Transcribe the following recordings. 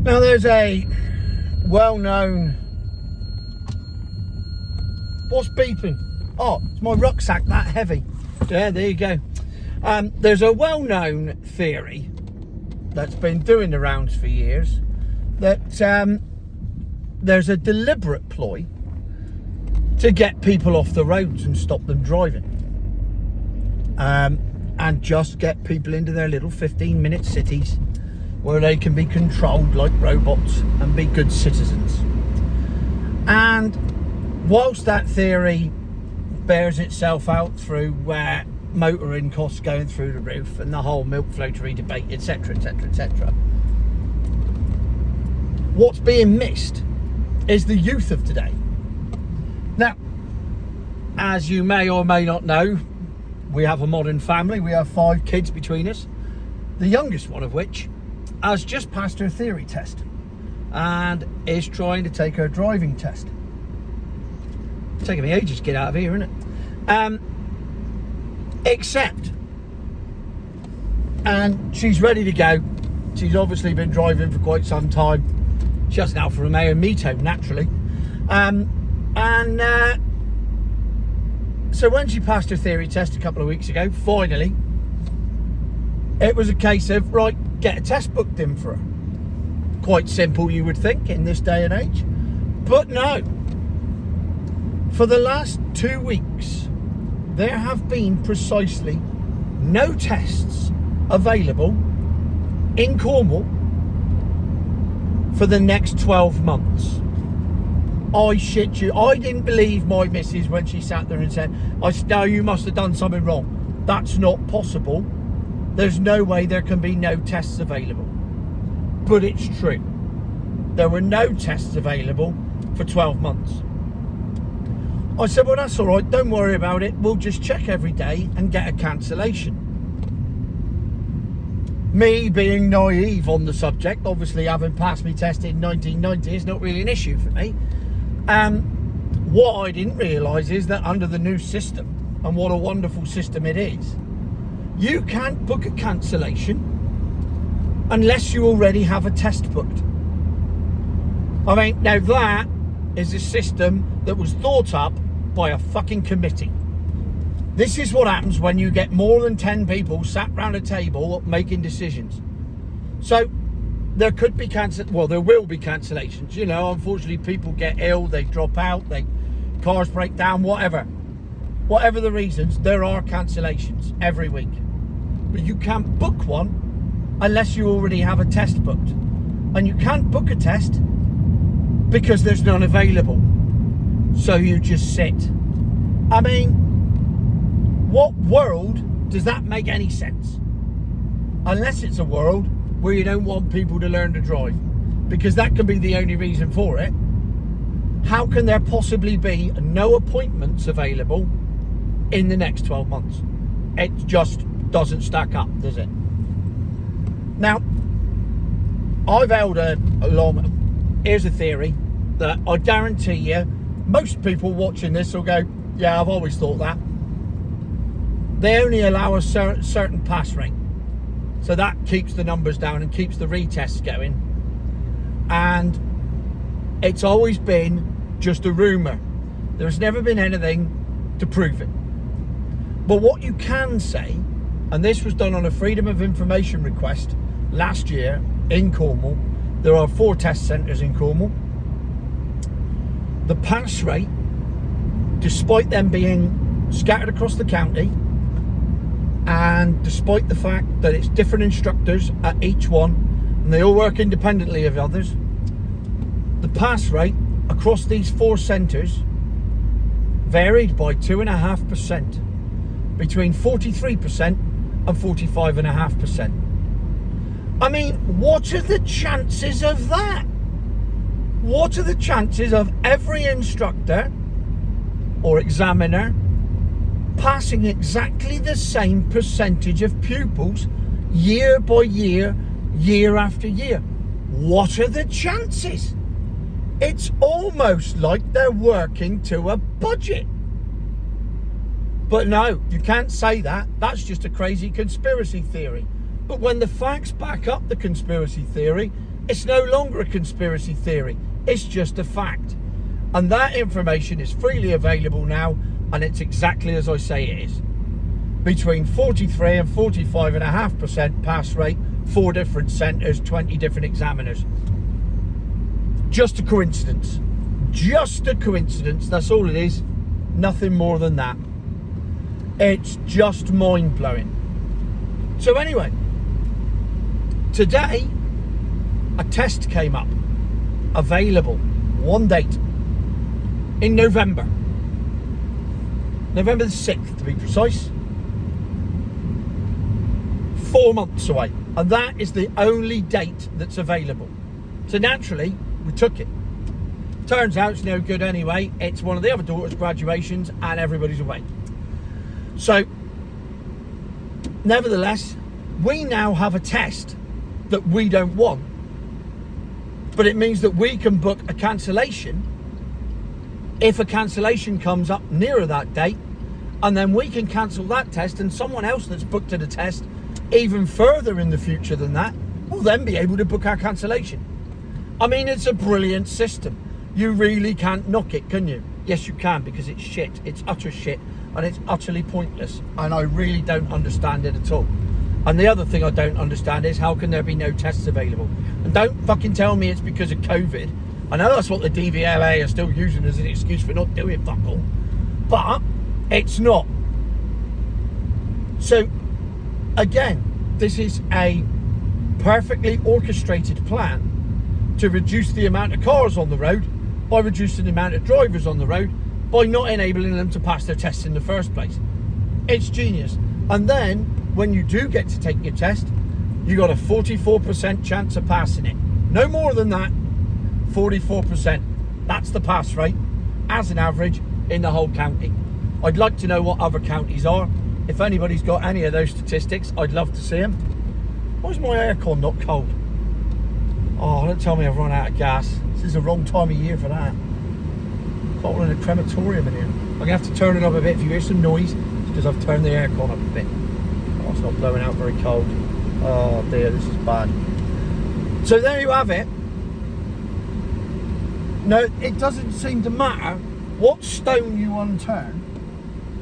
Now there's a well-known... What's beeping? Oh, it's my rucksack that heavy. Yeah, there you go. There's a well-known theory that's been doing the rounds for years that there's a deliberate ploy to get people off the roads and stop them driving. And just get people into their little 15-minute cities where they can be controlled like robots and be good citizens. And whilst that theory bears itself out through motoring costs going through the roof and the whole milk floatery debate, etc, etc, etc, what's being missed is the youth of today. Now, as you may or may not know, we have a modern family. We have 5 kids between us, the youngest one of which has just passed her theory test and is trying to take her driving test. It's taking me ages to get out of here, isn't it? Except, and she's ready to go. She's obviously been driving for quite some time. She has an Alfa Romeo Mito, naturally. So when she passed her theory test a couple of weeks ago, finally, it was a case of, right, get a test booked in for her. Quite simple, you would think, in this day and age. But no. For the last 2 weeks, there have been precisely no tests available in Cornwall for the next 12 months. I shit you, I didn't believe my missus when she sat there and said, no, you must have done something wrong. That's not possible. There's no way there can be no tests available. But it's true. There were no tests available for 12 months. I said, well, that's all right, don't worry about it. We'll just check every day and get a cancellation. Me being naive on the subject, obviously having passed me test in 1990 is not really an issue for me. What I didn't realise is that under the new system, and what a wonderful system it is, you can't book a cancellation unless you already have a test booked. I mean, now that is a system that was thought up by a fucking committee. This is what happens when you get more than 10 people sat round a table making decisions. So there could be there will be cancellations. You know, unfortunately, people get ill, they drop out, cars break down, whatever the reasons, there are cancellations every week. But you can't book one unless you already have a test booked, and you can't book a test because there's none available. So you just sit. I mean, what world does that make any sense? Unless it's a world where you don't want people to learn to drive, because that can be the only reason for it. How can there possibly be no appointments available in the next 12 months? It just doesn't stack up, does it? Now, I've held here's a theory that I guarantee you most people watching this will go, yeah, I've always thought that. They only allow a certain pass rate, so that keeps the numbers down and keeps the retests going, and it's always been just a rumour. There's never been anything to prove it. But what you can say, and this was done on a Freedom of Information request last year in Cornwall, there are 4 test centres in Cornwall. The pass rate, despite them being scattered across the county, and despite the fact that it's different instructors at each one, and they all work independently of others, the pass rate across these 4 centres varied by 2.5%, between 43% and 45.5%. I mean, what are the chances of that? What are the chances of every instructor or examiner passing exactly the same percentage of pupils year by year, year after year? What are the chances? It's almost like they're working to a budget. But no, you can't say that. That's just a crazy conspiracy theory. But when the facts back up the conspiracy theory, It's no longer a conspiracy theory. It's just a fact. And that information is freely available now, and it's exactly as I say it is. Between 43 and 45.5% pass rate, 4 different centres, 20 different examiners. Just a coincidence. Just a coincidence, that's all it is. Nothing more than that. It's just mind-blowing. So anyway, today, a test came up, available, one date, in November. November the 6th, to be precise. 4 months away. And that is the only date that's available. So naturally, we took it. Turns out it's no good anyway. It's one of the other daughter's graduations and everybody's away. So, nevertheless, we now have a test that we don't want. But it means that we can book a cancellation if a cancellation comes up nearer that date, and then we can cancel that test, and someone else that's booked at a test even further in the future than that will then be able to book our cancellation. I mean, it's a brilliant system. You really can't knock it, can you? Yes, you can, because it's shit. It's utter shit, and it's utterly pointless, and I really don't understand it at all. And the other thing I don't understand is, how can there be no tests available? And don't fucking tell me it's because of COVID. I know that's what the DVLA are still using as an excuse for not doing fuck all, but it's not. So again, this is a perfectly orchestrated plan to reduce the amount of cars on the road by reducing the amount of drivers on the road by not enabling them to pass their tests in the first place. It's genius. And then when you do get to take your test, you got a 44% chance of passing it. No more than that. 44%. That's the pass rate as an average in the whole county. I'd like to know what other counties are. If anybody's got any of those statistics, I'd love to see them. Why is my aircon not cold? Oh, don't tell me I've run out of gas. This is the wrong time of year for that. Got one in a crematorium in here. I'm going to have to turn it up a bit. If you hear some noise, it's because I've turned the aircon up a bit. Oh, it's not blowing out very cold. Oh dear, this is bad. So there you have it. No, it doesn't seem to matter what stone you unturn.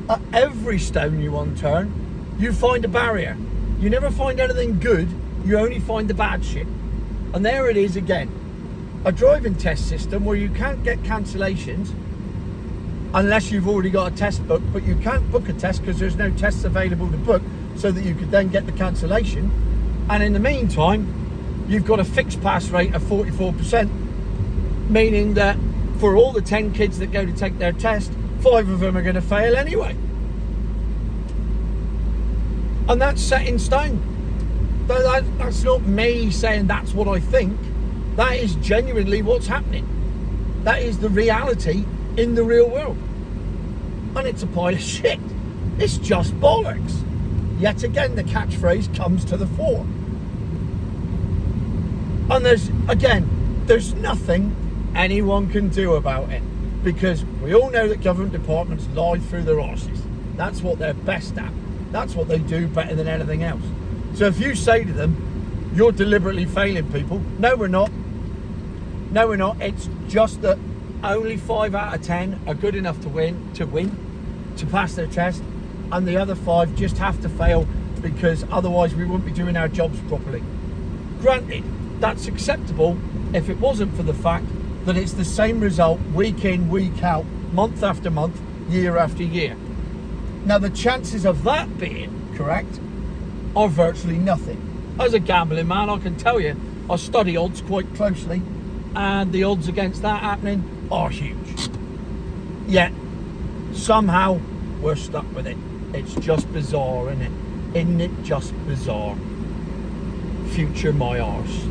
At every stone you unturn, you find a barrier. You never find anything good, you only find the bad shit. And there it is again. A driving test system where you can't get cancellations unless you've already got a test book, but you can't book a test because there's no tests available to book so that you could then get the cancellation. And in the meantime, you've got a fixed pass rate of 44%, meaning that for all the 10 kids that go to take their test, 5 of them are going to fail anyway. And that's set in stone. That's not me saying that's what I think. That is genuinely what's happening. That is the reality in the real world. And it's a pile of shit. It's just bollocks. Yet again, the catchphrase comes to the fore. And there's nothing anyone can do about it, because we all know that government departments lie through their arses. That's what they're best at. That's what they do better than anything else. So if you say to them, you're deliberately failing people, no we're not. No we're not. It's just that only 5 out of 10 are good enough to win, to pass their test, and the other 5 just have to fail because otherwise we wouldn't be doing our jobs properly. Granted, that's acceptable if it wasn't for the fact that it's the same result week in, week out, month after month, year after year. Now the chances of that being correct are virtually nothing. As a gambling man, I can tell you, I study odds quite closely, and the odds against that happening are huge. Yet, somehow, we're stuck with it. It's just bizarre, isn't it? Isn't it just bizarre? Future my arse.